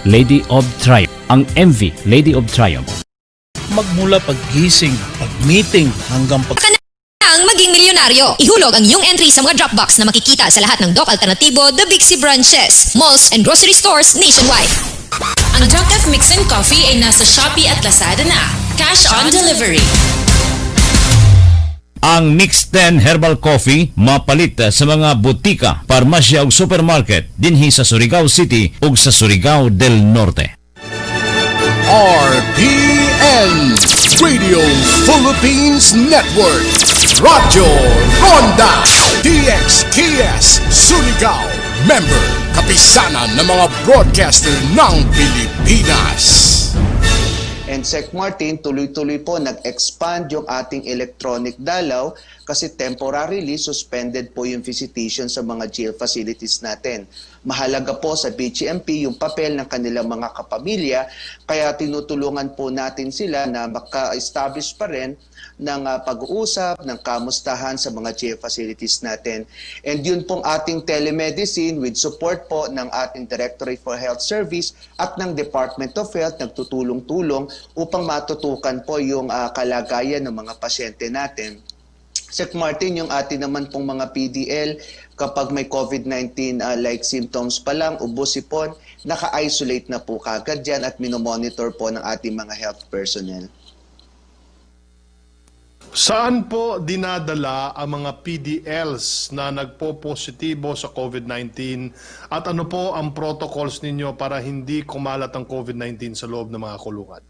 Lady of Triumph. Ang MV Lady of Triumph. Magmula paggising, pag-meeting, hanggang Ang maging milyonaryo. Ihulog ang iyong entry sa mga Dropbox na makikita sa lahat ng Doc Alternatibo, The Big C branches, malls, and grocery stores nationwide. Ang Jocaf Mix and Coffee ay nasa Shopee at Lazada na. Cash on delivery. Ang Mix 10 Herbal Coffee mapalit sa mga butika, parmasya ug supermarket dinhi sa Surigao City ug sa Surigao del Norte. RPN Radio Philippines Network Radyo Ronda DXKS Surigao Member Kapisanan ng mga broadcaster ng Pilipinas. And Sec Martin, tuloy-tuloy po nag-expand yung ating electronic dalaw kasi temporarily suspended po yung visitation sa mga jail facilities natin. Mahalaga po sa BGMP yung papel ng kanilang mga kapamilya, kaya tinutulungan po natin sila na maka-establish pa rin ng pag-uusap, ng kamustahan sa mga jail facilities natin. And yun pong ating telemedicine with support po ng ating Directorate for Health Service at ng Department of Health, nagtutulong-tulong upang matutukan po yung kalagayan ng mga pasyente natin. Sec Martin, yung atin naman pong mga PDL, kapag may COVID-19 like symptoms pa lang, ubo, sipon, naka-isolate na po kagad yan at minomonitor po ng ating mga health personnel. Saan po dinadala ang mga PDLs na nagpo-positibo sa COVID-19 at ano po ang protocols ninyo para hindi kumalat ang COVID-19 sa loob ng mga kulungan?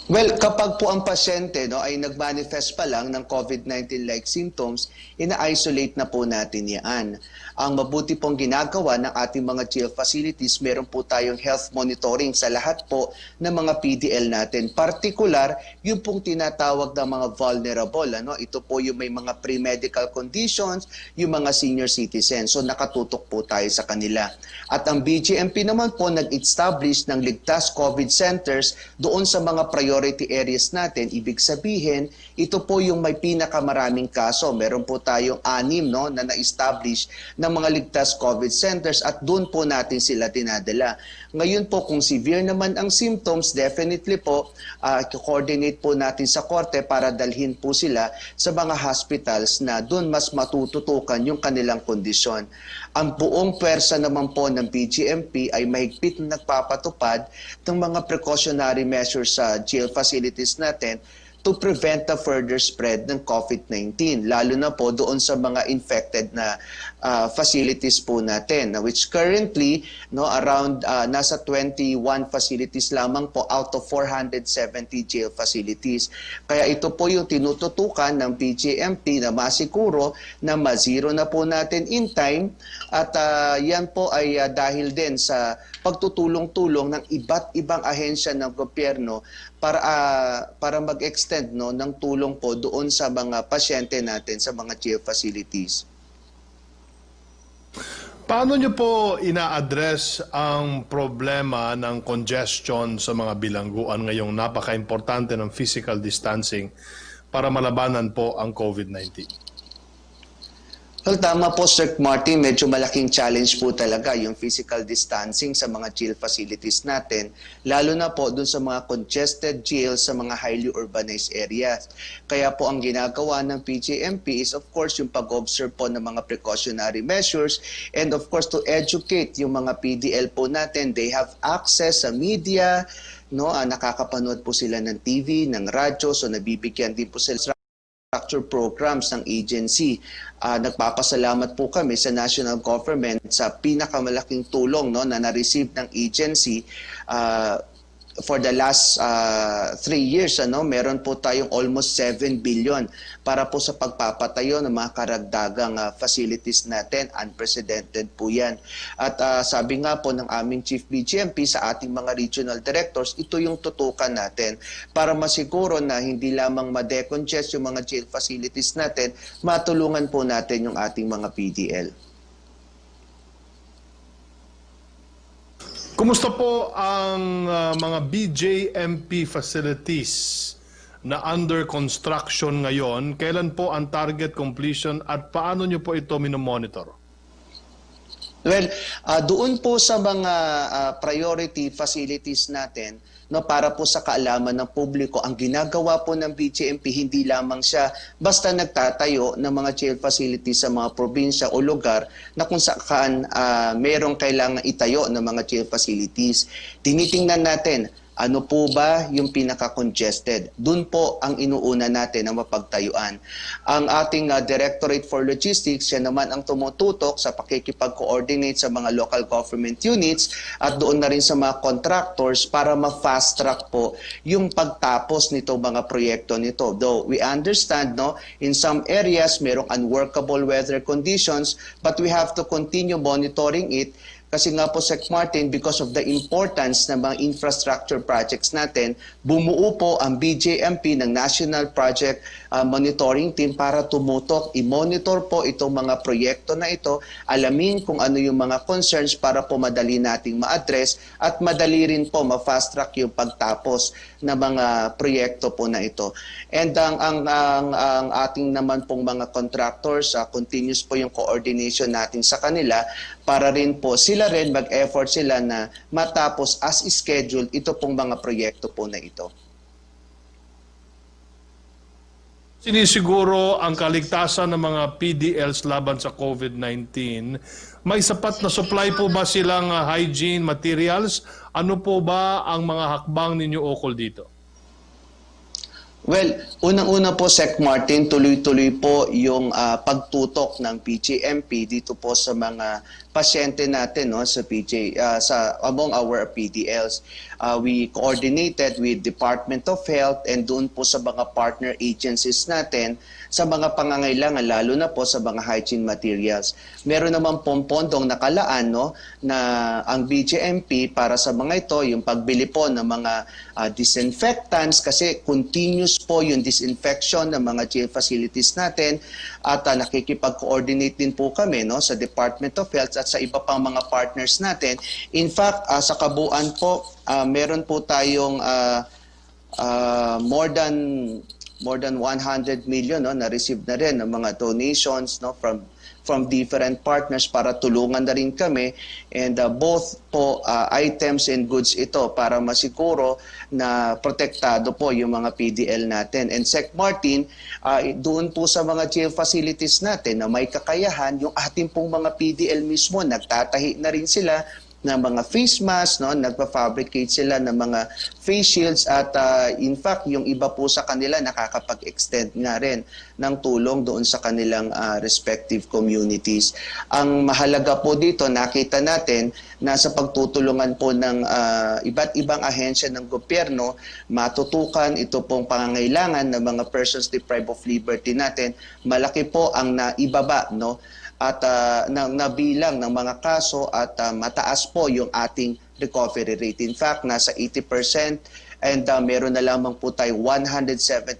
Well, kapag po ang pasyente ay nag-manifest pa lang ng COVID-19 like symptoms, ina-isolate na po natin yan. Ang mabuti pong ginagawa ng ating mga jail facilities, meron po tayong health monitoring sa lahat po ng mga PDL natin. Partikular, yung pong tinatawag na mga vulnerable. Ito po yung may mga pre-medical conditions, yung mga senior citizens. So nakatutok po tayo sa kanila. At ang BGMP naman po nag-establish ng ligtas COVID centers doon sa mga priority areas natin. Ibig sabihin, ito po yung may pinakamaraming kaso. Meron po tayong 6 na na-establish ng mga ligtas COVID centers at doon po natin sila dinadala. Ngayon po, kung severe naman ang symptoms, definitely po, coordinate po natin sa korte para dalhin po sila sa mga hospitals na doon mas matututukan yung kanilang kondisyon. Ang buong pwersa naman po ng BGMP ay mahigpit na nagpapatupad ng mga precautionary measures sa jail facilities natin to prevent the further spread ng COVID-19, lalo na po doon sa mga infected na facilities po natin, which currently around nasa 21 facilities lamang po out of 470 jail facilities. Kaya ito po yung tinututukan ng BGMP na masiguro na ma-zero na po natin in time at yan po ay dahil din sa pagtutulong-tulong ng iba't ibang ahensya ng gobyerno para mag-extend ng tulong po doon sa mga pasyente natin sa mga jail facilities. Paano nyo po ina-address ang problema ng congestion sa mga bilangguan ngayong napaka-importante ng physical distancing para malabanan po ang COVID-19? Well, tama po, Sir Martin. Medyo malaking challenge po talaga yung physical distancing sa mga jail facilities natin, lalo na po dun sa mga congested jails sa mga highly urbanized areas. Kaya po ang ginagawa ng PJMP is of course yung pag-observe po ng mga precautionary measures and of course to educate yung mga PDL po natin. They have access sa media, nakakapanood po sila ng TV, ng radyo, so nabibigyan din po sila structure programs ng agency. Nagpapasalamat po kami sa national government sa pinakamalaking tulong na na-receive ng agency for the last 3 years. Meron po tayong almost 7 billion para po sa pagpapatayo ng mga karagdagang facilities natin. Unprecedented po yan. At sabi nga po ng aming Chief BGMP sa ating mga regional directors, ito yung tutukan natin para masiguro na hindi lamang ma-decongest yung mga jail facilities natin, matulungan po natin yung ating mga PDL. Kumusta po ang mga BJMP facilities na under construction ngayon? Kailan po ang target completion at paano nyo po ito minomonitor? Well, doon po sa mga priority facilities natin, no, para po sa kaalaman ng publiko, ang ginagawa po ng BJMP hindi lamang siya basta nagtatayo ng mga jail facilities sa mga probinsya o lugar na kung saan merong kailangan itayo ng mga jail facilities. Tinitingnan natin, ano po ba yung pinaka-congested? Doon po ang inuuna natin na mapagtayuan. Ang ating Directorate for Logistics, siya naman ang tumututok sa pakikipag-coordinate sa mga local government units at doon na rin sa mga contractors para ma-fast track po yung pagtapos nito mga proyekto nito. Though we understand, no, in some areas merong unworkable weather conditions, but we have to continue monitoring it. Kasi nga po, Sec Martin, because of the importance ng mga infrastructure projects natin, bumuo po ang BJMP ng National Project Monitoring Team para tumutok, i-monitor po itong mga proyekto na ito, alamin kung ano yung mga concerns para po madali nating ma-address at madali rin po ma-fast track yung pagtapos ng mga proyekto po na ito. And ang ating naman pong mga contractors, continuous po yung coordination natin sa kanila para rin po sila rin mag-effort sila na matapos as scheduled ito pong mga proyekto po na ito. Sinisiguro ang kaligtasan ng mga PDLs laban sa COVID-19. May sapat na supply po ba silang hygiene materials? Ano po ba ang mga hakbang ninyo ukol dito? Well, unang-una po, Sec Martin, tuloy-tuloy po yung pagtutok ng PJMP dito po sa mga pasyente natin, no, sa among our PDLs. We coordinated with Department of Health and doon po sa mga partner agencies natin sa mga pangangailangan, lalo na po sa mga hygiene materials. Meron naman pong pondong nakalaan, no, na ang BJMP para sa mga ito, yung pagbili po ng mga disinfectants kasi continuous po yung disinfection ng mga jail facilities natin at nakikipag-coordinate din po kami, no, sa Department of Health at sa iba pang mga partners natin. In fact, sa kabuuan po, meron po tayong more than 100 million, no, na-receive na rin ng mga donations, no, from different partners para tulungan na rin kami, and both po items and goods ito para masiguro na protektado po yung mga PDL natin. And Sec Martin, doon po sa mga jail facilities natin na may kakayahan, yung ating pong mga PDL mismo, nagtatahi na rin sila ng mga face mask, no, nagpa-fabricate sila ng mga face shields at in fact yung iba po sa kanila nakakapag-extend nga rin ng tulong doon sa kanilang respective communities. Ang mahalaga po dito, nakita natin na sa pagtutulungan po ng iba't ibang ahensya ng gobyerno, matutukan ito pong pangangailangan ng mga persons deprived of liberty natin, malaki po ang naibaba, no, at nabilang ng mga kaso at mataas po yung ating recovery rate. In fact, nasa 80% and meron na lamang po tayo 175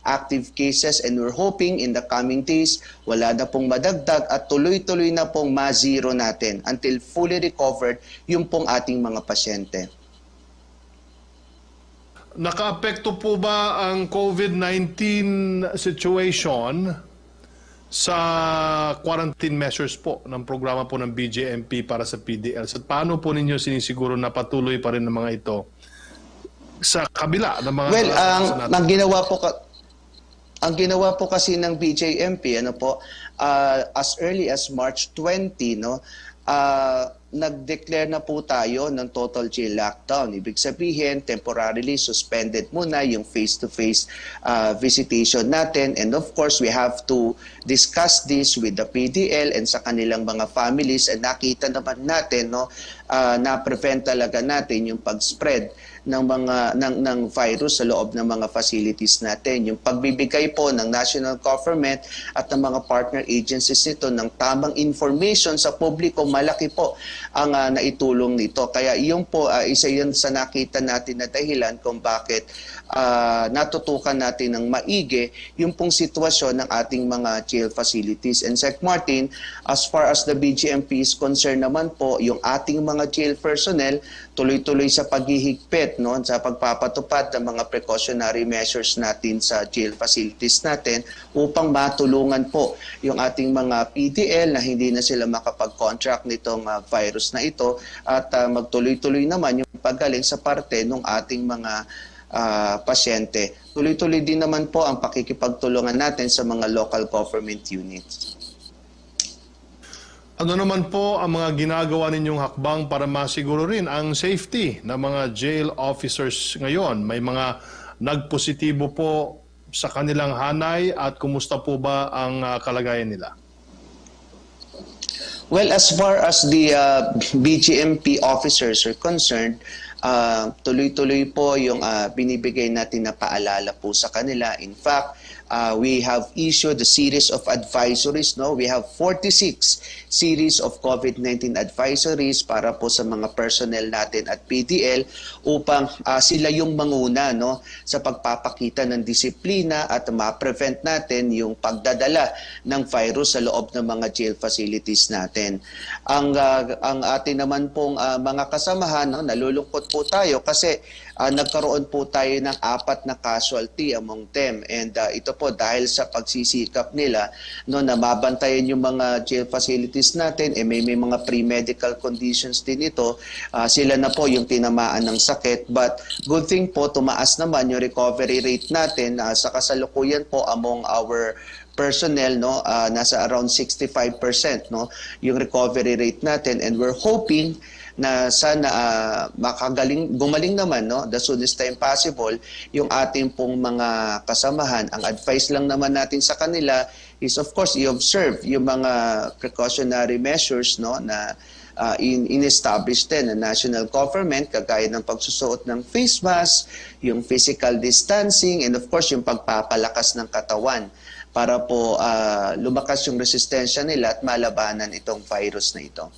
active cases and we're hoping in the coming days wala na pong madagdag at tuloy-tuloy na pong ma-zero natin until fully recovered yung pong ating mga pasyente. Nakaapekto po ba ang COVID-19 situation sa quarantine measures po ng programa po ng BJMP para sa PDLs? At paano po ninyo sinisiguro na patuloy pa rin ng mga ito sa kabila ng mga... Well, ang ginawa po kasi ng BJMP, ano po, as early as March 20, no, nag-declare na po tayo ng total jail lockdown. Ibig sabihin, temporarily suspended muna yung face-to-face visitation natin. And of course, we have to discuss this with the PDL and sa kanilang mga families. And nakita naman natin, no, na-prevent talaga natin yung pag-spread ng virus sa loob ng mga facilities natin. Yung pagbibigay po ng national government at ng mga partner agencies nito ng tamang information sa publiko, malaki po ang naitulong nito. Kaya iyon po, isa yun sa nakita natin na dahilan kung bakit natutukan natin ng maigi yung pong sitwasyon ng ating mga jail facilities. And Sec Martin, as far as the BGMP is concerned naman po, yung ating mga jail personnel, tuloy-tuloy sa paghihigpit, no, sa pagpapatupad ng mga precautionary measures natin sa jail facilities natin upang matulungan po yung ating mga PDL na hindi na sila makapag-contract nitong virus na ito at magtuloy-tuloy naman yung paggaling sa parte ng ating mga pasyente. Tuloy-tuloy din naman po ang pakikipagtulungan natin sa mga local government units. Ano naman po ang mga ginagawa ninyong hakbang para masiguro rin ang safety ng mga jail officers ngayon? May mga nagpositibo po sa kanilang hanay at kumusta po ba ang kalagayan nila? Well, as far as the BGMP officers are concerned, tuloy-tuloy po yung binibigay natin na paalala po sa kanila. In fact, we have issued a series of advisories. No? We have 46 series of COVID-19 advisories para po sa mga personnel natin at PDL upang sila yung manguna, no, sa pagpapakita ng disiplina at ma-prevent natin yung pagdadala ng virus sa loob ng mga jail facilities natin. Ang atin naman pong mga kasamahan, no, nalulungkot po tayo kasi nagkaroon po tayo ng 4 na casualty among them, and ito po dahil sa pagsisikap nila, no, na mabantayan yung mga jail facilities natin, may mga pre-medical conditions din ito, sila na po yung tinamaan ng sakit, but good thing po tumaas naman yung recovery rate natin sa kasalukuyan po among our personnel, no, nasa around 65%, no, yung recovery rate natin, and we're hoping na sana gumaling naman, no, the soonest time possible yung ating pong mga kasamahan. Ang advice lang naman natin sa kanila is of course i-observe yung mga precautionary measures, no, na in-establish din ng national government, kagaya ng pagsusuot ng face mask, yung physical distancing, and of course yung pagpapalakas ng katawan para po lumakas yung resistensya nila at malabanan itong virus na ito.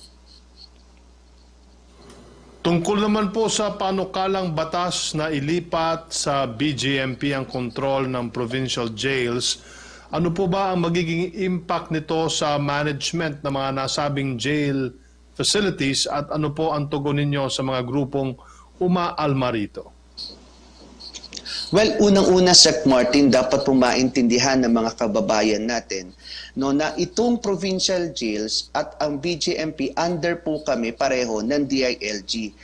Tungkol naman po sa panukalang batas na ilipat sa BGMP ang kontrol ng provincial jails, ano po ba ang magiging impact nito sa management ng mga nasabing jail facilities at ano po ang tugon ninyo sa mga grupong umaalma rito? Well, unang-una, Sec Martin, dapat po maintindihan ng mga kababayan natin, no, na itong provincial jails at ang BGMP under po kami pareho ng DILG.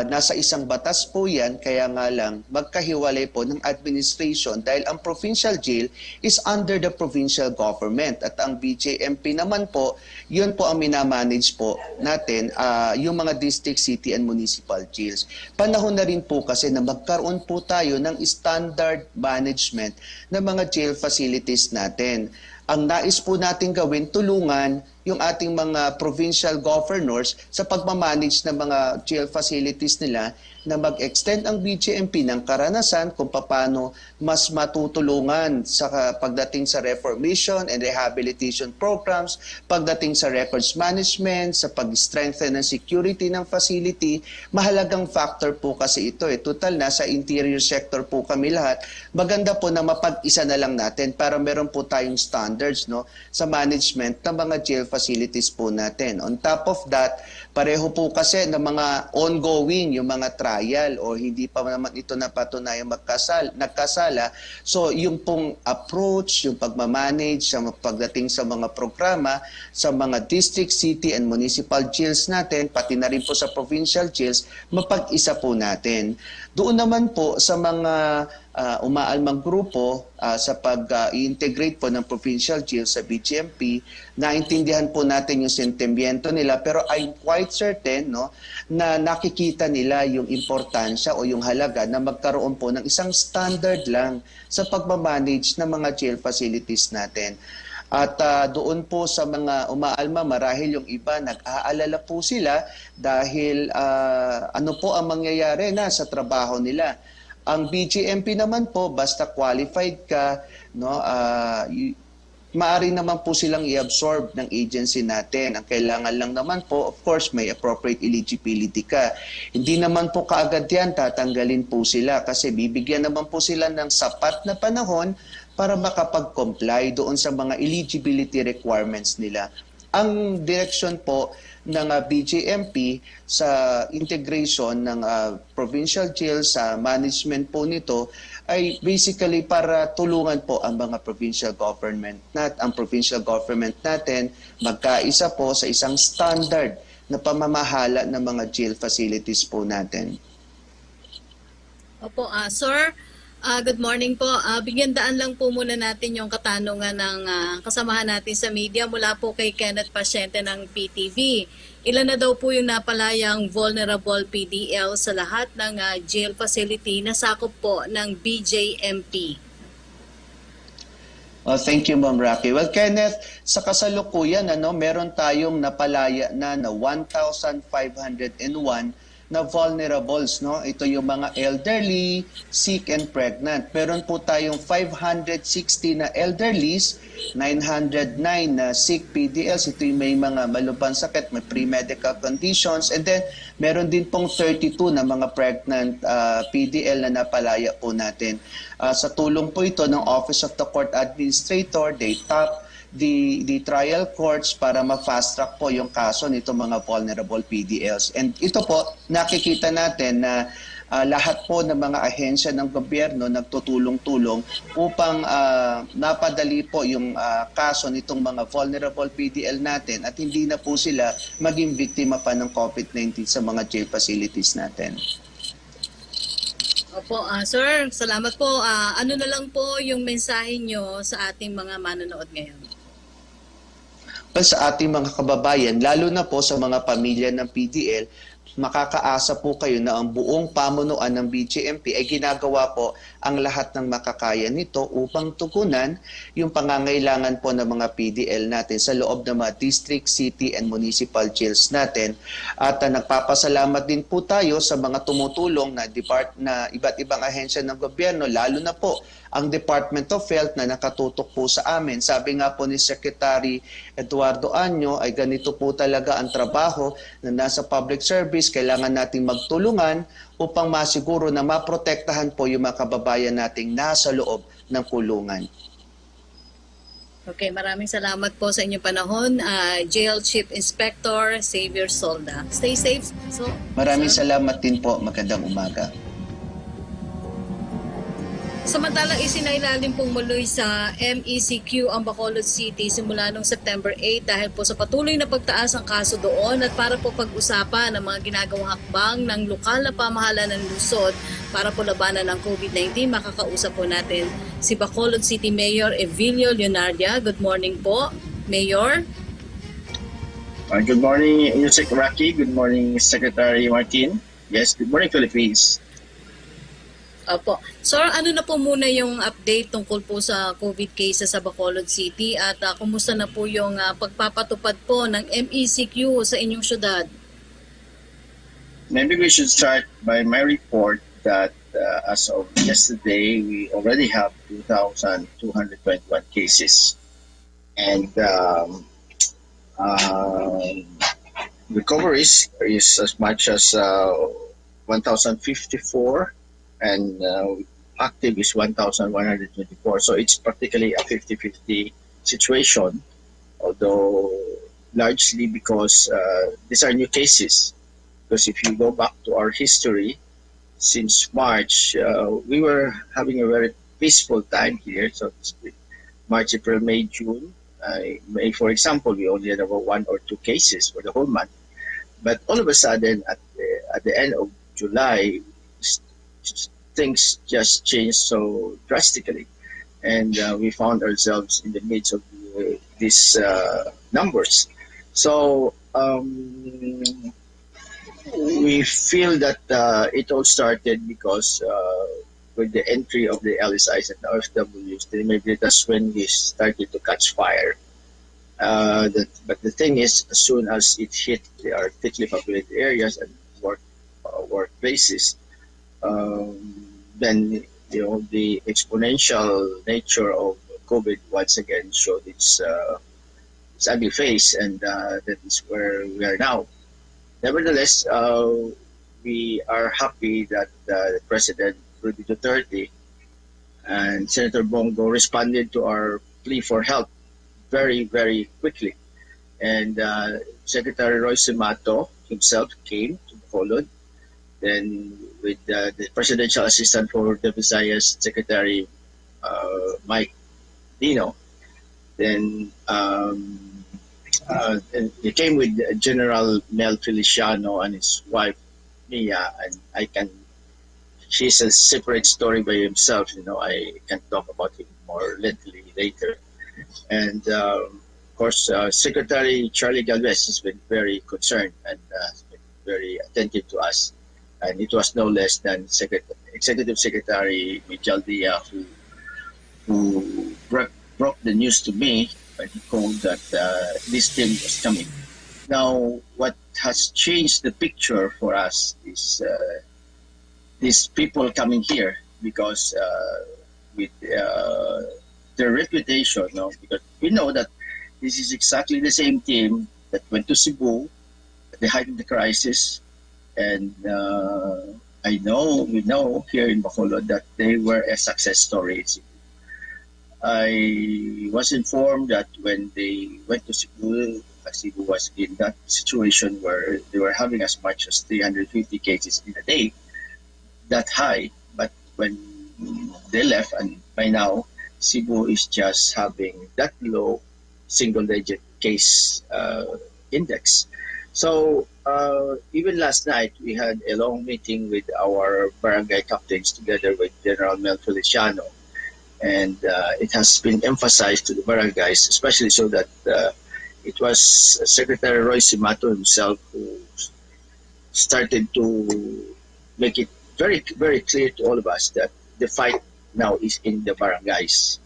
Nasa isang batas po yan, kaya nga lang magkahiwalay po ng administration dahil ang provincial jail is under the provincial government at ang BJMP naman po, yun po ang minamanage po natin, yung mga district, city and municipal jails. Panahon na rin po kasi na magkaroon po tayo ng standard management ng mga jail facilities natin. Ang nais po natin gawin, tulungan yung ating mga provincial governors sa pagmamanage ng mga jail facilities nila na mag-extend ang BGMP ng karanasan kung paano mas matutulungan sa pagdating sa reformation and rehabilitation programs, pagdating sa records management, sa pag-strengthen ng security ng facility. Mahalagang factor po kasi ito. Total na sa interior sector po kami lahat. Maganda po na mapag-isa na lang natin para meron po tayong standards, no, sa management ng mga jail facilities po natin. On top of that, pareho po kasi ng mga ongoing, yung mga trial o hindi pa naman ito napatunayang nagkasala. So yung pong approach, yung pagmamanage sa pagdating sa mga programa, sa mga district, city and municipal jails natin, pati na rin po sa provincial jails, mapag-isa po natin. Doon naman po sa mga umaalmang grupo sa pag-integrate po ng provincial jail sa BGMP, naintindihan po natin yung sentimiento nila, pero I'm quite certain, no, na nakikita nila yung importansya o yung halaga na magkaroon po ng isang standard lang sa pagmamanage ng mga jail facilities natin. At doon po sa mga umaalma, marahil yung iba nag-aalala po sila dahil ano po ang mangyayari na sa trabaho nila. Ang BGMP naman po, basta qualified ka, no, maaari naman po silang i-absorb ng agency natin. Ang kailangan lang naman po, of course, may appropriate eligibility ka. Hindi naman po kaagad yan, tatanggalin po sila kasi bibigyan naman po sila ng sapat na panahon para makapag-comply doon sa mga eligibility requirements nila. Ang direction po ng BJMP sa integration ng provincial jail sa management po nito ay basically para tulungan po ang mga provincial government natin magkaisa po sa isang standard na pamamahala ng mga jail facilities po natin. Opo, sir, good morning po. Bigyan daan lang po muna natin yung katanungan ng kasamahan natin sa media mula po kay Kenneth Pasyente ng PTV. Ilan na daw po yung napalayang vulnerable PDL sa lahat ng jail facility na sakop po ng BJMP? Well, thank you, Ma'am Rocky. Well, Kenneth, sa kasalukuyan, meron tayong napalaya na 1,501 na vulnerables, no? Ito yung mga elderly, sick and pregnant. Meron po tayong 560 na elderlies, 909 na sick PDLs. Ito yung may mga malubhang sakit, may pre-medical conditions, and then meron din pong 32 na mga pregnant PDL na napalaya po natin. Sa tulong po ito ng Office of the Court Administrator, they tap the trial courts para ma-fast track po yung kaso nito mga vulnerable PDLs. And ito po, nakikita natin na lahat po ng mga ahensya ng gobyerno nagtutulong-tulong upang napadali po yung kaso nitong mga vulnerable PDL natin at hindi na po sila maging biktima pa ng COVID-19 sa mga jail facilities natin. Opo, sir, salamat po. Ano na lang po yung mensahe nyo sa ating mga manonood ngayon? Sa ating mga kababayan, lalo na po sa mga pamilya ng PDL, makakaasa po kayo na ang buong pamunuan ng BJMP ay ginagawa po ang lahat ng makakaya nito upang tugunan yung pangangailangan po ng mga PDL natin sa loob ng mga district, city, and municipal jails natin. At nagpapasalamat din po tayo sa mga tumutulong na iba't ibang ahensya ng gobyerno, lalo na po ang Department of Health na nakatutok po sa amin. Sabi nga po ni Secretary Eduardo Año ay ganito po talaga ang trabaho na nasa public service. Kailangan nating magtulungan upang masiguro na maprotektahan po yung mga kababayan nating nasa loob ng kulungan. Okay, maraming salamat po sa inyong panahon. Jail Chief Inspector Xavier Solda. Stay safe. Maraming salamat din po. Magandang umaga. Samantalang isinailalim pong muli sa MECQ ang Bacolod City simula noong September 8 dahil po sa patuloy na pagtaas ng kaso doon at para po pag-usapan ang mga ginagawang hakbang ng lokal na pamahalaan ng lungsod para po labanan ng COVID-19, makakausap po natin si Bacolod City Mayor Evilio Leonardia. Good morning po, Mayor. Good morning, Usec Rocky. Good morning, Secretary Martin. Yes, good morning, Philippines. Opo. Sir, ano na po muna yung update tungkol po sa COVID cases sa Bacolod City at kumusta na po yung pagpapatupad po ng MECQ sa inyong syudad? Maybe we should start by my report that as of yesterday, we already have 2,221 cases. And recoveries is as much as 1,054. And active is 1,124. So it's practically a 50-50 situation, although largely because these are new cases. Because if you go back to our history, since March, we were having a very peaceful time here. So March, April, May, June. May, for example, we only had about 1 or 2 cases for the whole month. But all of a sudden, at the end of July, things just changed so drastically, and we found ourselves in the midst of these numbers. So we feel that it all started because with the entry of the LSIs and OFWs, maybe that's when we started to catch fire. But the thing is, as soon as it hit the thickly populated areas and workplaces, then the exponential nature of COVID once again showed its ugly face, and that is where we are now. Nevertheless, we are happy that President Rudy Duterte and Senator Bongo responded to our plea for help very, very quickly. And Secretary Roy Simato himself came to Bacolod, then with the Presidential Assistant for the Visayas, Secretary Mike Dino. Then and he came with General Mel Feliciano and his wife Mia, and she's a separate story by himself. I can talk about him more lengthily later. And of course, Secretary Charlie Galvez has been very concerned and has been very attentive to us. And it was no less than Executive Secretary Mijal Dia who broke the news to me when he called that this team was coming. Now, what has changed the picture for us is these people coming here because with their reputation, because we know that this is exactly the same team that went to Cebu at the height of the crisis, and we know here in Bacolod that they were a success story. I was informed that when they went to Cebu was in that situation where they were having as much as 350 cases in a day, that high. But when they left, and by now, Cebu is just having that low single-digit case index. So even last night, we had a long meeting with our barangay captains together with General Mel Feliciano. And it has been emphasized to the barangays, especially so that it was Secretary Roy Simato himself who started to make it very, very clear to all of us that the fight now is in the barangays.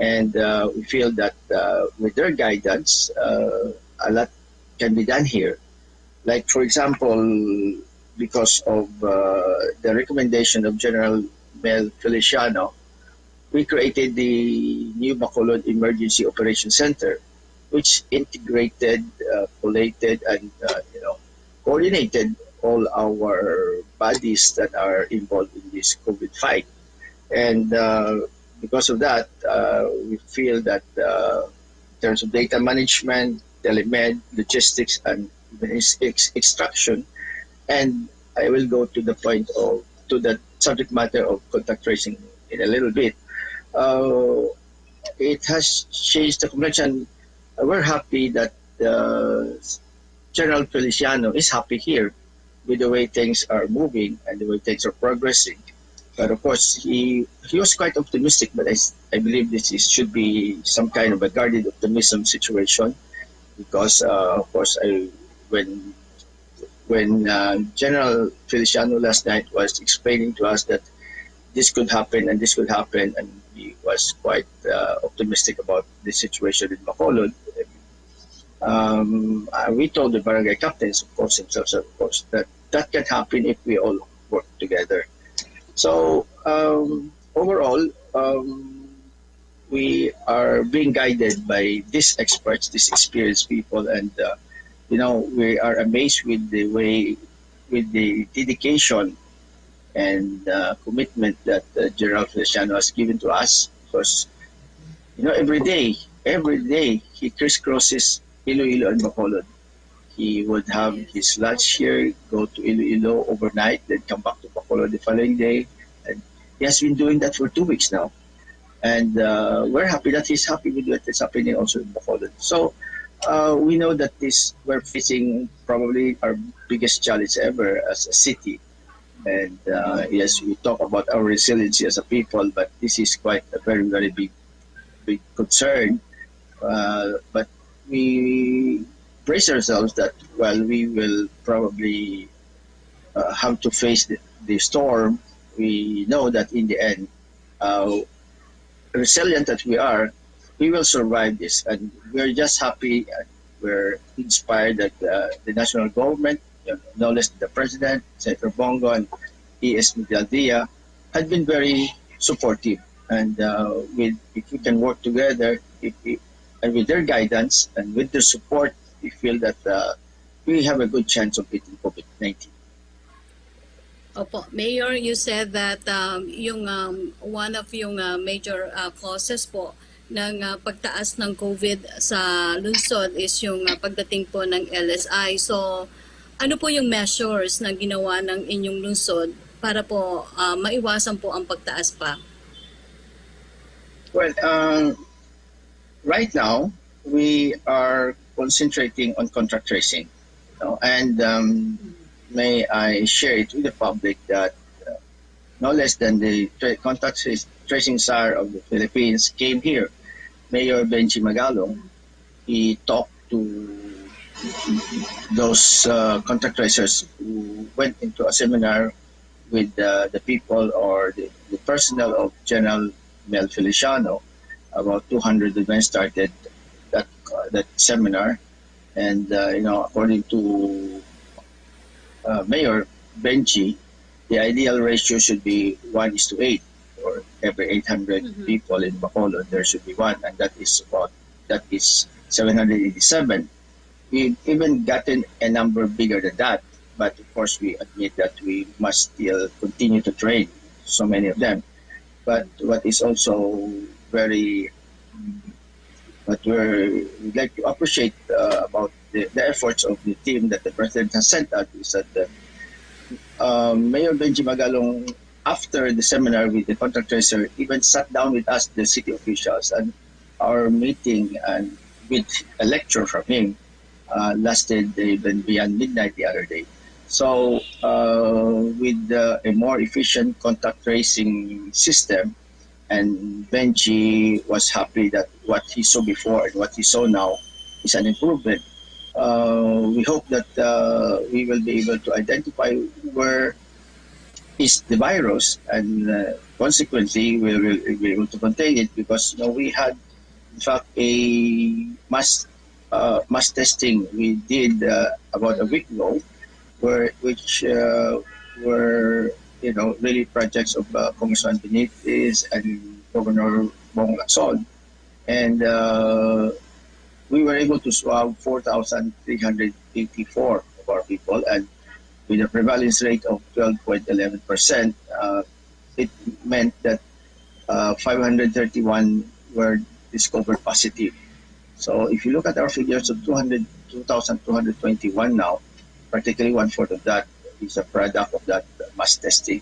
And we feel that with their guidance, a lot can be done here. Like, for example, because of the recommendation of General Mel Feliciano, we created the new Bacolod Emergency Operations Center, which integrated, collated, and coordinated all our bodies that are involved in this COVID fight. And because of that, we feel that in terms of data management, telemed, logistics, and even extraction, and I will go to the subject matter of contact tracing in a little bit. It has changed the complexion. We're happy that General Feliciano is happy here with the way things are moving and the way things are progressing. But of course, he was quite optimistic, but I believe should be some kind of a guarded optimism situation, because of course, when General Feliciano last night was explaining to us that this could happen and this could happen, and he was quite optimistic about the situation in Bacolod. We told the barangay captains, of course, themselves, of course, that can happen if we all work together. So overall, we are being guided by these experts, these experienced people, and we are amazed with the dedication and commitment that General Feliciano has given to us. Because every day he crisscrosses Iloilo and Bacolod. He would have his lunch here, go to Iloilo overnight, then come back to Bacolod the following day. And he has been doing that for 2 weeks now. And we're happy that he's happy with what is happening also in Bacolod. So we know that we're facing probably our biggest challenge ever as a city. And yes, we talk about our resiliency as a people, but this is quite a very, very big concern. But we brace ourselves that we will probably have to face the storm. We know that in the end, resilient that we are, we will survive this. And we're just happy, we're inspired that the national government, no less the President, Senator Bongo, and E.S. Miguel Dia, had been very supportive And if we can work together, and with their guidance and with their support, we feel that we have a good chance of beating COVID-19. Opo, Mayor, you said that one of yung major causes po ng pagtaas ng COVID sa lungsod is yung pagdating po ng LSI. So, ano po yung measures na ginawa ng inyong lungsod para po maiwasan po ang pagtaas pa? Well, right now, we are concentrating on contact tracing. And may I share it with the public that no less than the contact tracing czar of the Philippines came here, Mayor Benji Magalong. He talked to those contact tracers who went into a seminar with the people or the personnel of General Mel Feliciano. About 200 of them started that seminar, and according to Mayor Benji, the ideal ratio should be 1:8, or every 800 people in Bacolod there should be one, and that is 787. We've even gotten a number bigger than that, but of course we admit that we must still continue to train so many of them. But what is also what we'd like to appreciate about the efforts of the team that the President has sent out is that Mayor Benji Magalong, after the seminar with the contact tracer, even sat down with us, the city officials, and our meeting and with a lecture from him lasted even beyond midnight the other day. So with a more efficient contact tracing system, and Benji was happy that what he saw before and what he saw now is an improvement. We hope that we will be able to identify where is the virus, and consequently we will be able to contain it, because we had, in fact, a mass testing we did about a week ago, which were really projects of Congressman Benitez and Governor Bong Lacson, and we were able to swab 4,384 of our people, and with a prevalence rate of 12.11%, it meant that 531 were discovered positive. So if you look at our figures of 2,221 now, particularly 1/4 of that is a product of that mass testing.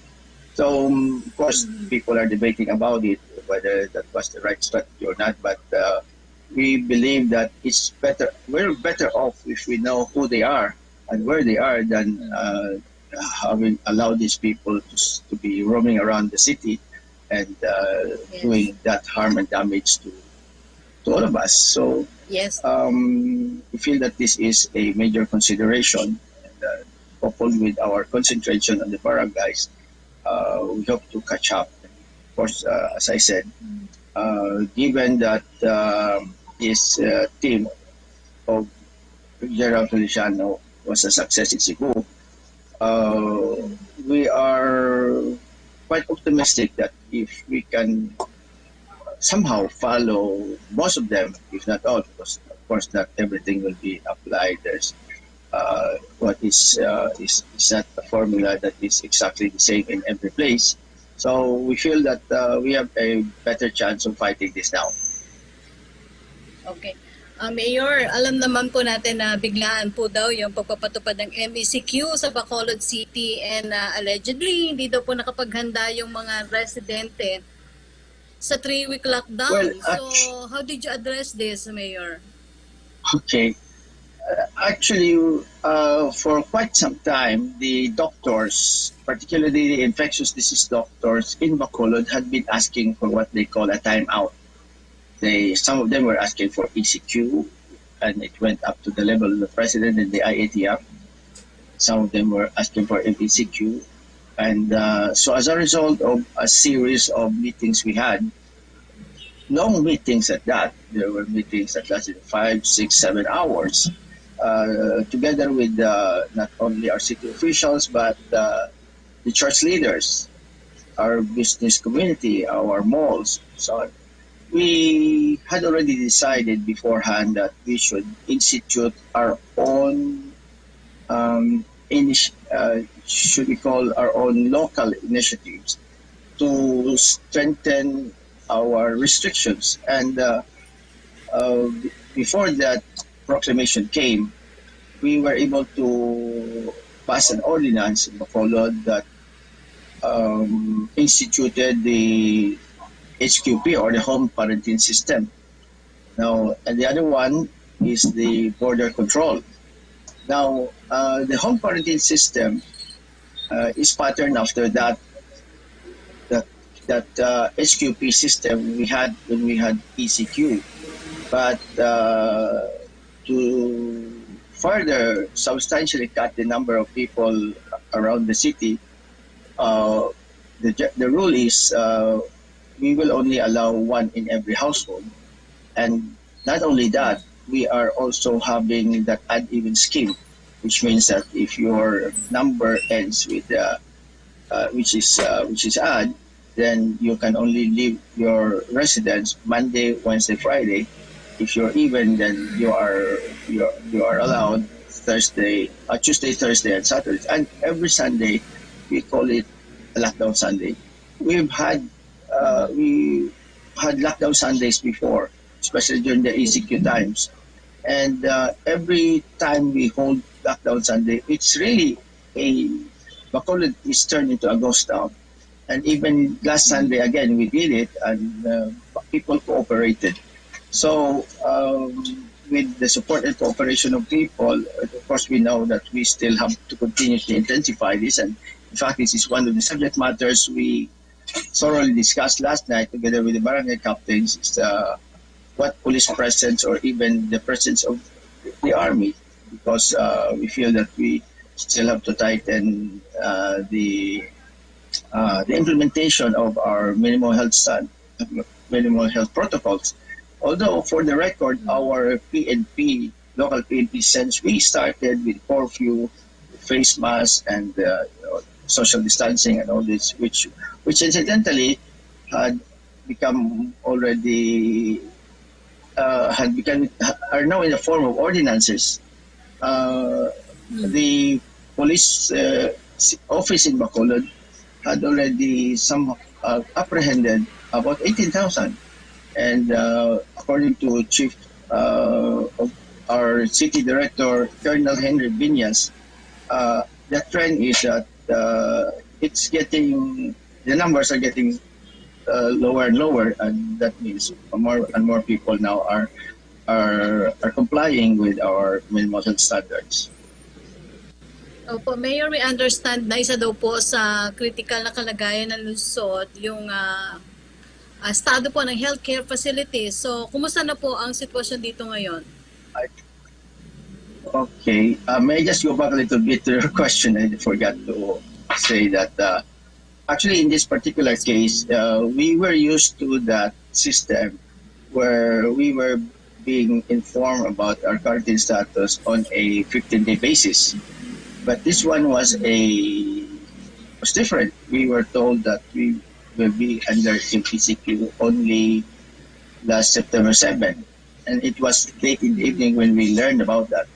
So, of course, people are debating about it, whether that was the right strategy or not, but we believe that we're better off if we know who they are and where they are than having allowed these people to be roaming around the city and doing that harm and damage to all of us. So, Yes. we feel that this is a major consideration, and coupled with our concentration on the barangays, we hope to catch up. Of course, as I said, given that this team of General Feliciano was a success in Cebu, we are quite optimistic that if we can somehow follow most of them, if not all, because of course not everything will be applied. There's what is not a formula that is exactly the same in every place. So we feel that we have a better chance of fighting this now. Okay. Mayor, alam naman po natin na biglaan po daw yung pagpapatupad ng MECQ sa Bacolod City, and allegedly hindi daw po nakapaghanda yung mga residente sa 3-week lockdown. Well, so how did you address this, Mayor? Okay. Actually, for quite some time, the doctors, particularly the infectious disease doctors in Bacolod, had been asking for what they call a timeout. Some of them were asking for ECQ, and it went up to the level of the president and the IATF. Some of them were asking for MECQ. And so as a result of a series of meetings we had, long meetings at that, there were meetings that lasted 5, 6, 7 hours, together with not only our city officials, but the church leaders. our business community, our malls, so on. We had already decided beforehand that we should institute our own, should we call our own local initiatives to strengthen our restrictions. And uh, before that proclamation came, we were able to pass an ordinance in Bacolod that instituted the HQP, or the home quarantine system. Now, and the other one is the border control. Now, the home quarantine system is patterned after that HQP system we had when we had PCQ. But to further substantially cut the number of people around the city, the rule is we will only allow one in every household. And not only that, we are also having that odd even scheme, which means that if your number ends with which is odd, then you can only leave your residence Monday, Wednesday, Friday. If you're even, then you are allowed Thursday, Tuesday, Thursday, and Saturday, and every Sunday. We call it a lockdown Sunday. We had lockdown Sundays before, especially during the ECQ times, and every time we hold lockdown Sunday, it's really Bacolod is turned into a ghost town. And even last Sunday again, we did it, and people cooperated. So with the support and cooperation of people, of course, we know that we still have to continue to intensify this. And in fact, this is one of the subject matters we thoroughly discussed last night together with the barangay captains, is what police presence or even the presence of the army, because we feel that we still have to tighten the implementation of our minimal health protocols. Although, for the record, our PNP, local PNP, since we started with curfew, face masks, and social distancing and all this, which incidentally had become already are now in the form of ordinances. The police office in Bacolod had already apprehended about 18,000. And according to Chief of our City Director, Colonel Henry Binyas, the trend is that the numbers are getting lower and lower, and that means more and more people now are complying with our minimal health standards. Opo, Mayor, we understand na isa daw po sa critical na kalagayan ng lungsod yung estado po ng healthcare facilities. So, kumusta na po ang sitwasyon dito ngayon? Okay. May I just go back a little bit to your question? I forgot to say that actually in this particular case, we were used to that system where we were being informed about our quarantine status on a 15-day basis. But this one was different. We were told that we will be under PCQ only last September 7. And it was late in the evening when we learned about that.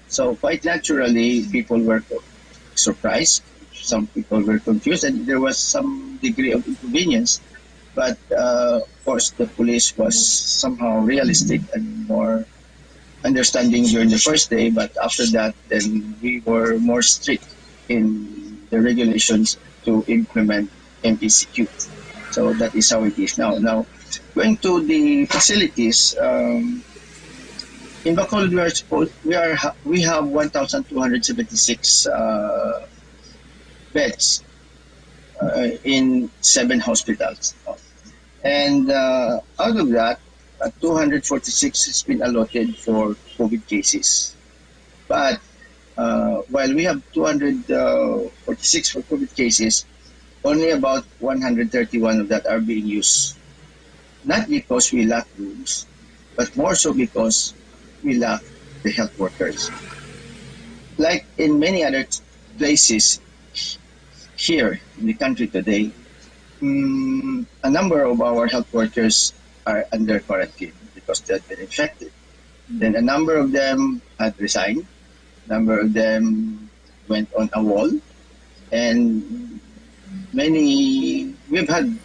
So quite naturally, people were surprised. Some people were confused, and there was some degree of inconvenience. But of course, the police was somehow realistic and more understanding during the first day. But after that, then we were more strict in the regulations to implement MPCQ. So that is how it is now. Now, going to the facilities, in Bacolod we have 1,276 beds in 7 hospitals, and out of that, 246 has been allotted for COVID cases. But while we have 246 for COVID cases, only about 131 of that are being used. Not because we lack rooms, but more so because we lack the health workers. Like in many other places here in the country today, a number of our health workers are under quarantine because they have been infected. Then a number of them had resigned. A number of them went on a wall. And we've had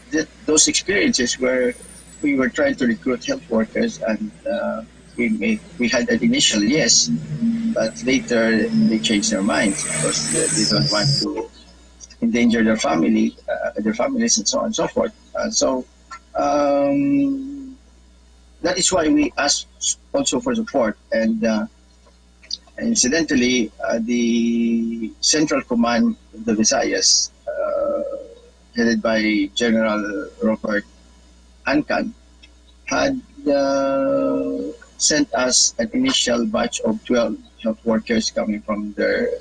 those experiences where we were trying to recruit health workers, and we had an initial yes, but later they changed their minds because they don't want to endanger their families, and so on and so forth. That is why we asked also for support. And incidentally, the Central Command of the Visayas, headed by General Robert Ancan, had sent us an initial batch of 12 health workers coming from the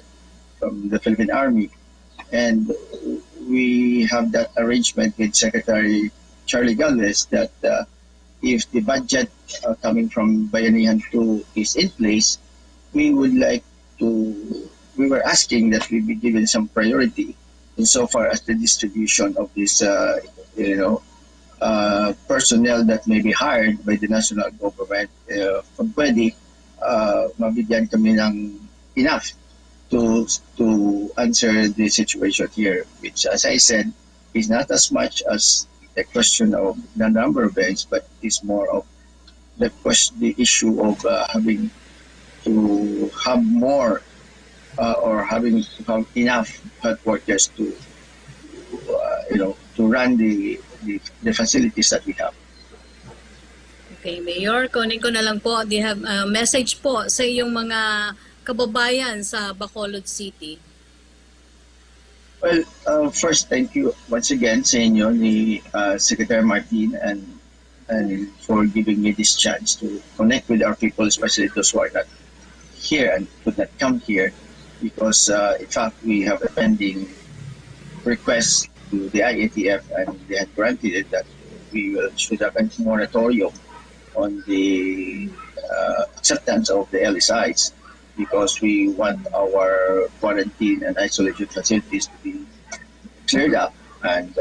Philippine Army. And we have that arrangement with Secretary Charlie Galvez that if the budget coming from Bayanihan 2 is in place, we were asking that we be given some priority insofar as the distribution of this, personnel that may be hired by the national government. Kung pwede, mabigyan kami ng enough to answer the situation here, which, as I said, is not as much as a question of the number of beds, but is more of the issue of having to have more or having to have enough health workers to run the facilities that we have. Okay, Mayor, kunin ko na lang po. Do you have a message po sa iyong mga kababayan sa Bacolod City? Well, first, thank you once again sa inyo ni Secretary Martin and for giving me this chance to connect with our people, especially those who are not here and could not come here, because in fact we have a pending request to the IATF, and they had granted it that we should have a moratorium on the acceptance of the LSIs, because we want our quarantine and isolation facilities to be cleared up. And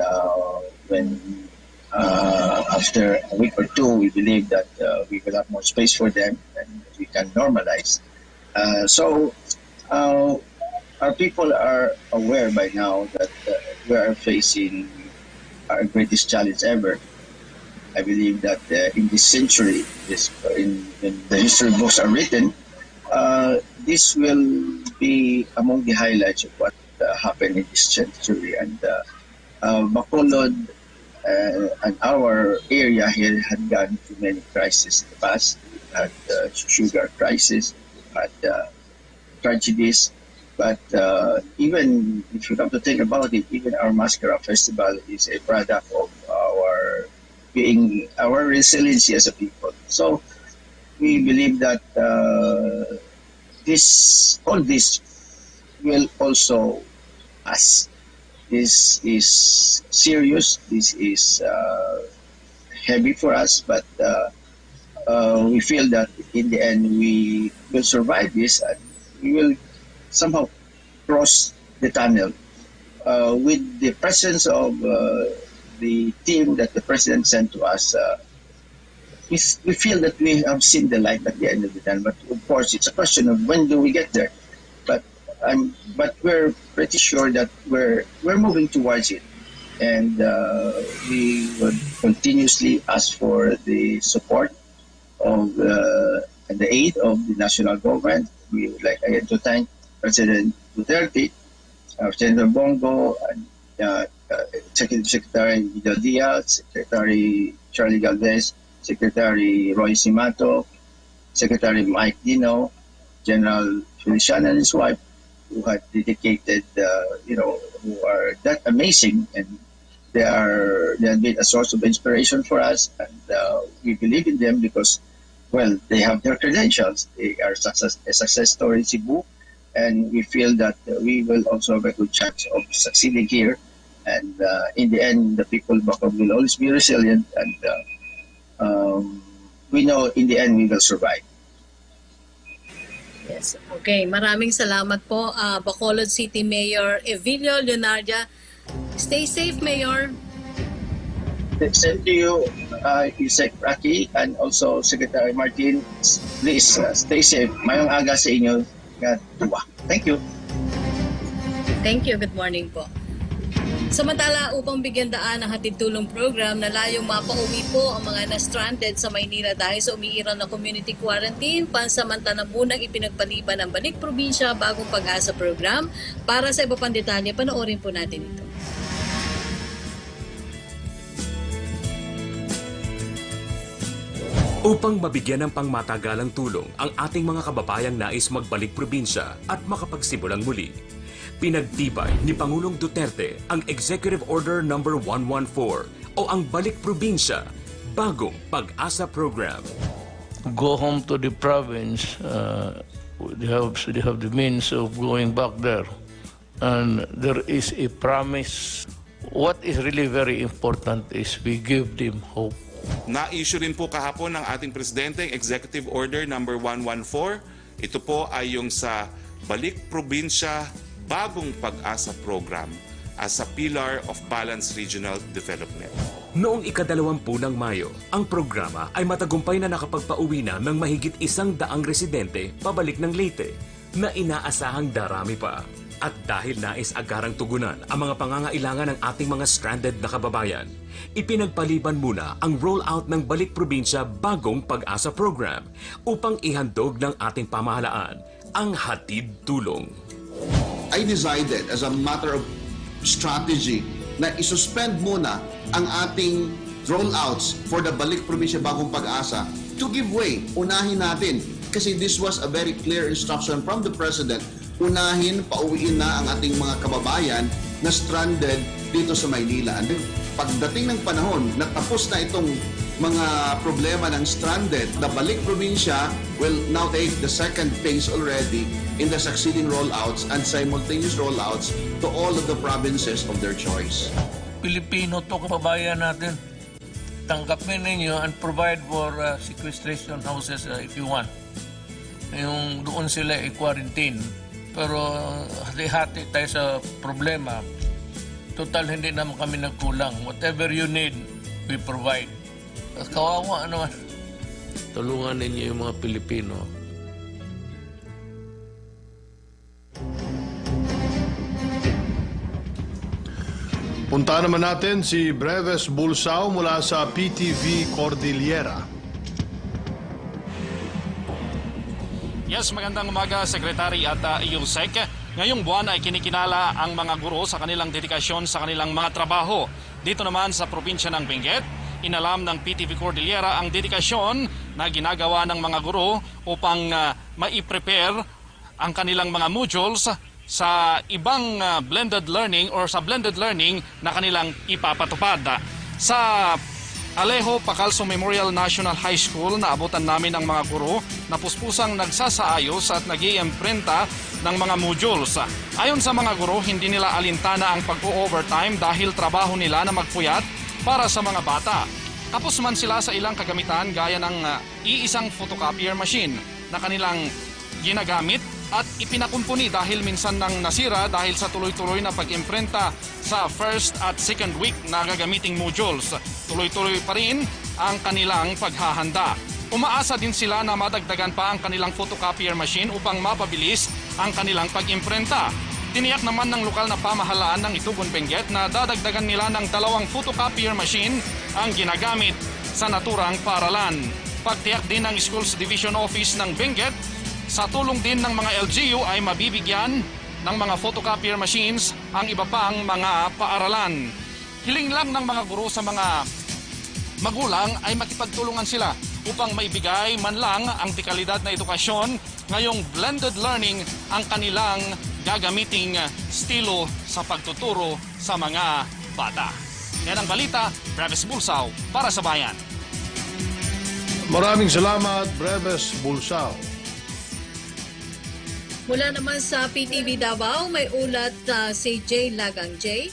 when after a week or two, we believe that we will have more space for them and we can normalize. So our people are aware by now that we are facing our greatest challenge ever. I believe that in this century, when the history books are written, this will be among the highlights of what happened in this century. And Bacolod and our area here had gone through many crises in the past. We had sugar crisis, had tragedies. But even if you come to think about it, even our Mascara Festival is a product of our resiliency as a people. So we believe that all this will also pass. This is serious. This is heavy for us, but we feel that in the end we will survive this, and we will somehow cross the tunnel with the presence of the team that the president sent to us. We feel that we have seen the light at the end of the tunnel, but of course it's a question of when do we get there. But we're pretty sure that we're moving towards it, and we would continuously ask for the support of and the aid of the national government. We would like again to thank President Duterte, Senator Bongo, and Secretary Vidal Diaz, Secretary Charlie Galvez, Secretary Roy Simato, Secretary Mike Dino, General Feliciano and his wife, who had dedicated, who are that amazing, and they have been a source of inspiration for us, and we believe in them because, well, they have their credentials. They are a success story in Cebu, and we feel that we will also have a good chance of succeeding here. And in the end, the people of Bacolod will always be resilient, and we know in the end we will survive. Yes. Okay, maraming salamat po, Bacolod City Mayor Evilio Leonardia. Stay safe, Mayor. Same to you, Usec Rocky, and also Secretary Martin. Please stay safe. Mayong aga sa inyo. Thank you. Thank you. Good morning po. Samantala, upang bigyan daan ang hatid tulong program na layong mapauwi po ang mga na-stranded sa Maynila dahil sa umiiral na community quarantine, pansamantala munang ipinagpaliban ng Balik Probinsya Bagong Pag-asa program. Para sa iba pang detalye, panoorin po natin ito. Upang mabigyan ng pangmatagalang tulong ang ating mga kababayang nais magbalik probinsya at makapagsimulang muli, pinagtibay ni Pangulong Duterte ang Executive Order No. 114 o ang Balik Probinsya Bagong Pag-asa Program. Go home to the province, they have the means of going back there. And there is a promise. What is really very important is we give them hope. Na-issue rin po kahapon ng ating Presidente Executive Order No. 114. Ito po ay yung sa Balik Probinsya Bagong Pag-asa Program as a pillar of balanced regional development. Noong ika-20 ng Mayo, ang programa ay matagumpay na nakapagpauwi na ng mahigit 100 residente pabalik ng Leyte na inaasahang darami pa. At dahil nais agarang tugunan ang mga pangangailangan ng ating mga stranded na kababayan, ipinagpaliban muna ang rollout ng Balik Probinsya Bagong Pag-asa Program upang ihandog ng ating pamahalaan ang hatid tulong. I decided as a matter of strategy na isuspend muna ang ating rollouts for the Balik Probinsya Bagong Pag-asa to give way. Unahin natin kasi this was a very clear instruction from the President. Unahin, pauwiin na ang ating mga kababayan na stranded dito sa Maynila. And pagdating ng panahon na tapos na itong mga problema ng stranded, the Balik Probinsya will now take the second phase already in the succeeding rollouts and simultaneous rollouts to all of the provinces of their choice. Pilipino to kababayan natin. Tanggapin ninyo and provide for sequestration houses if you want. Yung doon sila i-quarantine. Pero hati-hati tayo sa problema. Total, hindi naman kami nagkulang. Whatever you need, we provide. Kawawa naman. Tulungan ninyo yung mga Pilipino. Punta naman natin si Breves Bulsao mula sa PTV Cordillera. Yes, magandang umaga, Secretary at Usec. Ngayong buwan ay kinikinala ang mga guro sa kanilang dedikasyon sa kanilang mga trabaho. Dito naman sa probinsya ng Benguet, inalam ng PTV Cordillera ang dedikasyon na ginagawa ng mga guro upang mai-prepare ang kanilang mga modules sa ibang blended learning or sa blended learning na kanilang ipapatupad. Sa Alejo Pacalso Memorial National High School, naabutan namin ang mga guro na puspusang nagsasaayos at nag-iimprenta ng mga modules. Ayon sa mga guro, hindi nila alintana ang pag-o-overtime dahil trabaho nila na magpuyat para sa mga bata. Tapos man sila sa ilang kagamitan gaya ng iisang photocopier machine na kanilang ginagamit at ipinakumpuni dahil minsan nang nasira dahil sa tuloy-tuloy na pag-imprenta sa first at second week na gagamiting modules. Tuloy-tuloy pa rin ang kanilang paghahanda. Umaasa din sila na madagdagan pa ang kanilang photocopier machine upang mapabilis ang kanilang pag-imprenta. Tiniyak naman ng lokal na pamahalaan ng Itugon Benguet na dadagdagan nila ng 2 photocopier machine ang ginagamit sa naturang paaralan. Pagtiyak din ng Schools Division Office ng Benguet, sa tulong din ng mga LGU ay mabibigyan ng mga photocopier machines ang iba pang mga paaralan. Hiling lang ng mga guro sa mga magulang ay makipagtulungan sila upang maibigay man lang ang dekalidad na edukasyon ngayong blended learning ang kanilang gagamiting estilo sa pagtuturo sa mga bata. Yan ang balita, Breves Bulsao para sa Bayan. Maraming salamat, Breves Bulsao. Mula naman sa PTV Davao, may ulat si Jay Lagang. Jay?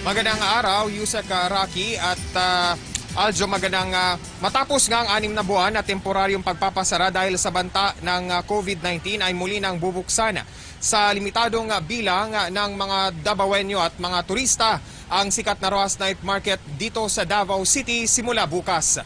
Magandang araw, Usec Rocky, at Aljo, magandang matapos nga ang 6 na buwan na temporaryong pagpapasara dahil sa banta ng COVID-19 ay muli nang bubuksan sa limitadong bilang ng mga Davaoenyo at mga turista ang sikat na Rojas Night Market dito sa Davao City simula bukas.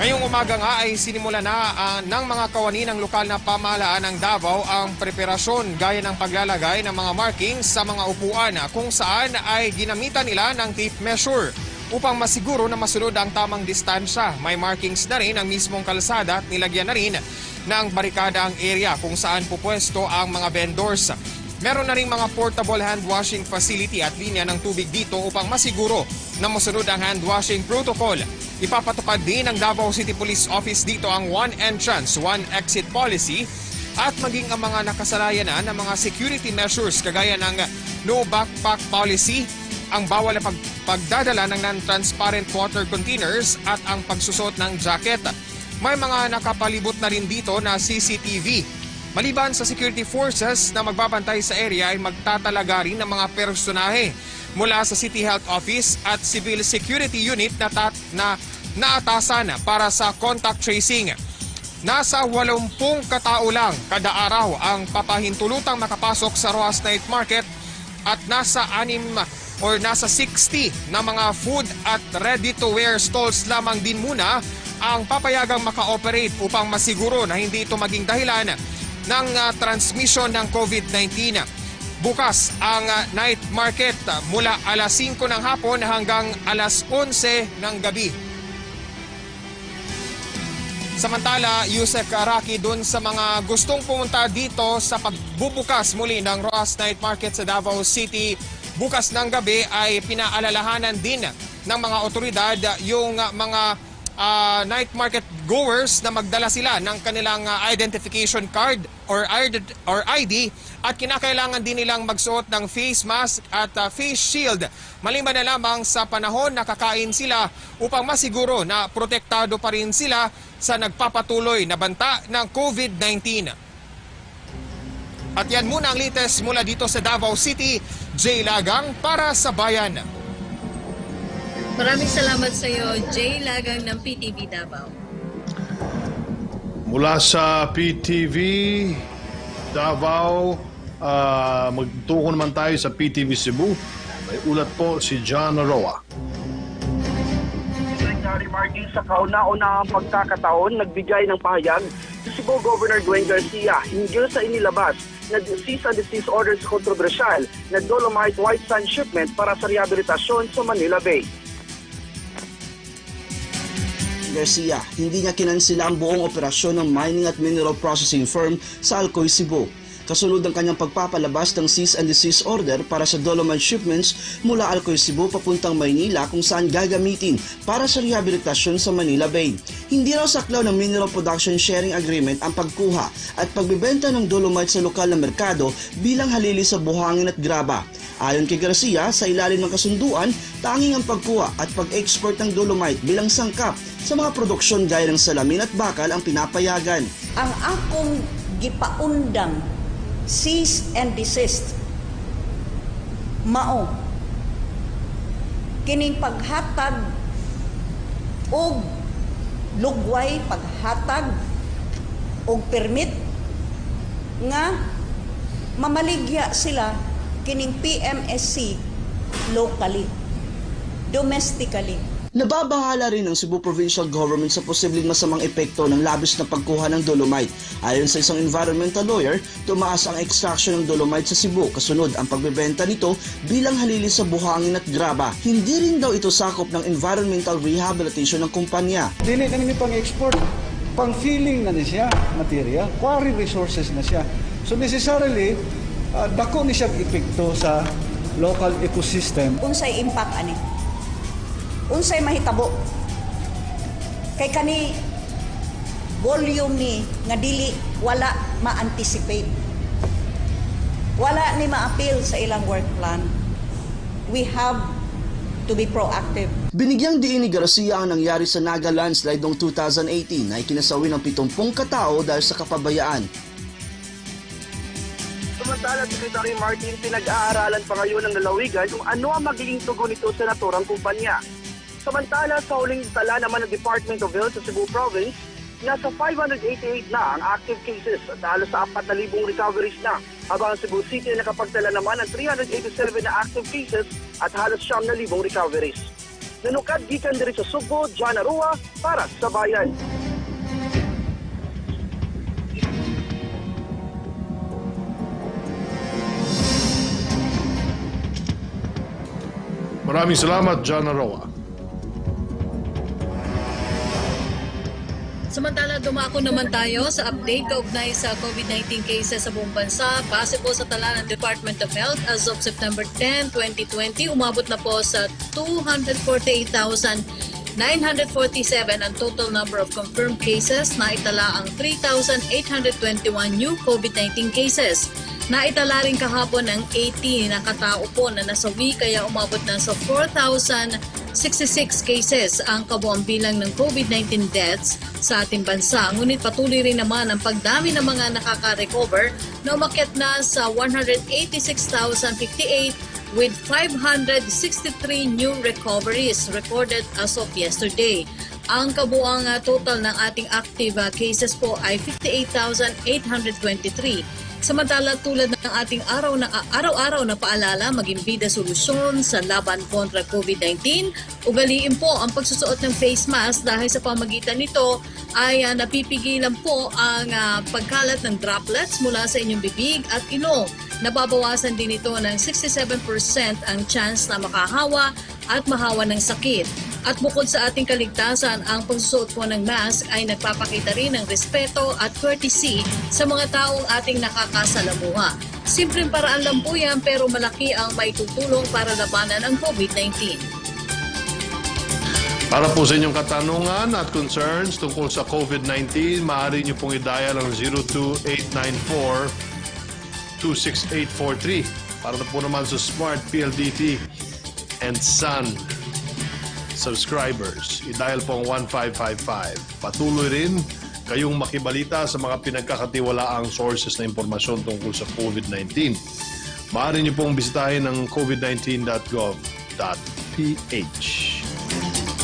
Ngayong umaga nga ay sinimula na ng mga kawani ng lokal na pamahalaan ng Davao ang preparasyon gaya ng paglalagay ng mga markings sa mga upuan kung saan ay ginamitan nila ng tape measure upang masiguro na masunod ang tamang distansya. May markings na rin ang mismong kalsada at nilagyan na rin ng barikada ang area kung saan pupwesto ang mga vendors. Meron na rin mga portable hand washing facility at linya ng tubig dito upang masiguro na masunod ang hand washing protocol. Ipapatupad din ng Davao City Police Office dito ang one entrance, one exit policy at maging ang mga nakasanayan na ng mga security measures kagaya ng no backpack policy, ang bawal na pagdadala ng non-transparent water containers at ang pagsusot ng jacket. May mga nakapalibot na rin dito na CCTV. Maliban sa security forces na magbabantay sa area ay magtatalaga rin ng mga personahe mula sa City Health Office at Civil Security Unit na naatasan para sa contact tracing. Nasa 80 katao lang kada araw ang papahintulutang makapasok sa Rojas Night Market at nasa 60 na mga food at ready-to-wear stalls lamang din muna ang papayagang maka-operate upang masiguro na hindi ito maging dahilan ng transmission ng COVID-19. Bukas ang night market mula alas 5 ng hapon hanggang alas 11 ng gabi. Samantala, Usec Araki dun sa mga gustong pumunta dito sa pagbubukas muli ng Rojas Night Market sa Davao City bukas ng gabi ay pinaalalahanan din ng mga otoridad yung mga night market goers na magdala sila ng kanilang identification card or ID at kinakailangan din nilang magsuot ng face mask at face shield maliban na lamang sa panahon na kakain sila upang masiguro na protektado pa rin sila sa nagpapatuloy na banta ng COVID-19. At yan muna ang latest mula dito sa Davao City. Jay Lagang para sa Bayan. Maraming salamat sa iyo, Jay Lagang ng PTV Davao. Mula sa PTV Davao, magtuko naman tayo sa PTV Cebu. May ulat po si John Roa. Secretary Martin sa kauna-unahang pagkakataon nagbigay ng pahayag si Cebu Governor Dwayne Garcia hinggil sa inilabas na cease and desist order sa kontrobersyal na Dolomite White Sand shipment para sa rehabilitasyon sa Manila Bay. Garcia, hindi niya kinansila ang buong operasyon ng mining at mineral processing firm sa Alcoy, Cebu. Kasunod ng kanyang pagpapalabas ng cease and desist order para sa Dolomite shipments mula Alcoy, Cebu papuntang Maynila kung saan gagamitin para sa rehabilitasyon sa Manila Bay. Hindi raw saklaw ng Mineral Production Sharing Agreement ang pagkuha at pagbebenta ng Dolomite sa lokal na merkado bilang halili sa buhangin at graba. Ayon kay Garcia, sa ilalim ng kasunduan, tanging ang pagkuha at pag-export ng Dolomite bilang sangkap sa mga produksyon gaya ng salamin at bakal ang pinapayagan. Ang akong gipaundang cease and desist mao kining paghatag og lugway, paghatag og permit nga mamaligya sila kining PMSC locally, domestically. Nababahala rin ang Cebu Provincial Government sa posibleng masamang epekto ng labis na pagkuha ng Dolomite. Ayon sa isang environmental lawyer, tumaas ang extraction ng Dolomite sa Cebu kasunod ang pagbebenta nito bilang halili sa buhangin at graba. Hindi rin daw ito sakop ng environmental rehabilitation ng kumpanya. Dili na nimi pang-export, pang-filling na siya material, quarry resources na siya. So necessarily, dako ni siya epekto sa local ecosystem. Unsay impact ani? Unsay mahitabo kay kani volume ni nga dili wala ma-anticipate, wala ni ma-appeal sa ilang work plan. We have to be proactive. Binigyang diin ni Garcia ang nangyari sa Naga landslide noong 2018 na ikinasawi ng 70 katao dahil sa kapabayaan. Samantala, Secretary Martin, pinag-aaralan pa ngayon ng lalawigan kung ano ang magiging tugon nito sa naturang kumpanya. Samantala, sa huling tala naman ng Department of Health sa Cebu Province, nasa 588 na ang active cases at halos 4,000 recoveries na. Habang ang Cebu City ay nakapagtala naman ng 387 na active cases at halos 9,000 recoveries. Nanukad gikan diri sa Subo, John Arua para sa Bayan. Maraming salamat, John Aroa. Samantala, dumako naman tayo sa update kaugnay sa COVID-19 cases sa buong bansa. Base po sa tala ng Department of Health, as of September 10, 2020, umabot na po sa 248,947 ang total number of confirmed cases. Naitala ang 3,821 new COVID-19 cases. Naitala rin kahapon ng 80 na katao po na nasawi, kaya umabot na sa 4,066 cases ang kabuang bilang ng COVID-19 deaths sa ating bansa. Ngunit patuloy rin naman ang pagdami ng mga nakaka-recover na umakyat na sa 186,058 with 563 new recoveries recorded as of yesterday. Ang kabuang total ng ating active cases po ay 58,823. Samantala, tulad ng ating araw-araw na paalala, maging bida solusyon sa laban kontra COVID-19, ugaliin po ang pagsusuot ng face mask dahil sa pamagitan nito ay napipigilan po ang pagkalat ng droplets mula sa inyong bibig at ilong. Nababawasan din ito ng 67% ang chance na makahawa at mahawa ng sakit. At bukod sa ating kaligtasan, ang pagsusuot po ng mask ay nagpapakita rin ng respeto at courtesy sa mga taong ating nakakasalamuha. Simpleng paraan lang po yan, pero malaki ang maitutulong para labanan ang COVID-19. Para po sa inyong katanungan at concerns tungkol sa COVID-19, maaari niyo pong i-dial ang 02894-26843. Para na po naman sa Smart PLDT and Sun subscribers, i-dial po ang 1555. Patuloy rin kayong makibalita sa mga pinagkakatiwalaang sources na impormasyon tungkol sa COVID-19. Maaari niyo pong bisitahin ang covid19.gov.ph.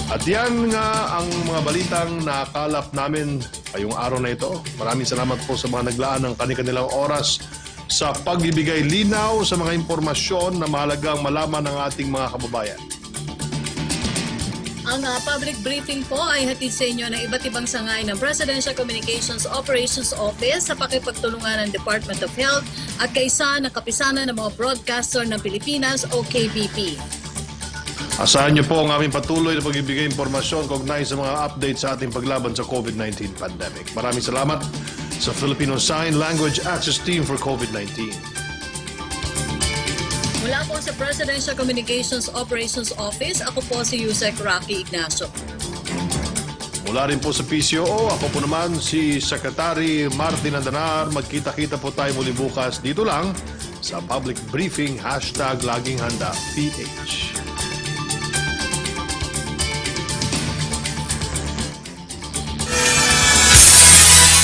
At yan nga ang mga balitang nakalap namin ngayong araw na ito. Maraming salamat po sa mga naglaan ng kanilang oras sa pagbibigay linaw sa mga impormasyon na mahalagang malaman ng ating mga kababayan. Ang public briefing po ay hatid sa inyo ng iba't ibang sangay ng Presidential Communications Operations Office sa pakipagtulungan ng Department of Health at kaisa ng kapisanan ng mga broadcaster ng Pilipinas o KBP. Asahan niyo po ang aming patuloy na pagbibigay impormasyon kaugnay sa mga updates sa ating paglaban sa COVID-19 pandemic. Maraming salamat sa Filipino Sign Language Access Team for COVID-19. Mula po sa Presidential Communications Operations Office, ako po si Usec Ignacio. Mula rin po sa PCOO, ako po naman si Secretary Martin Andanar. Magkita-kita po tayo muli bukas dito lang sa public briefing #LagingHandaPH.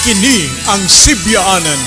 Kini ang sibyaanan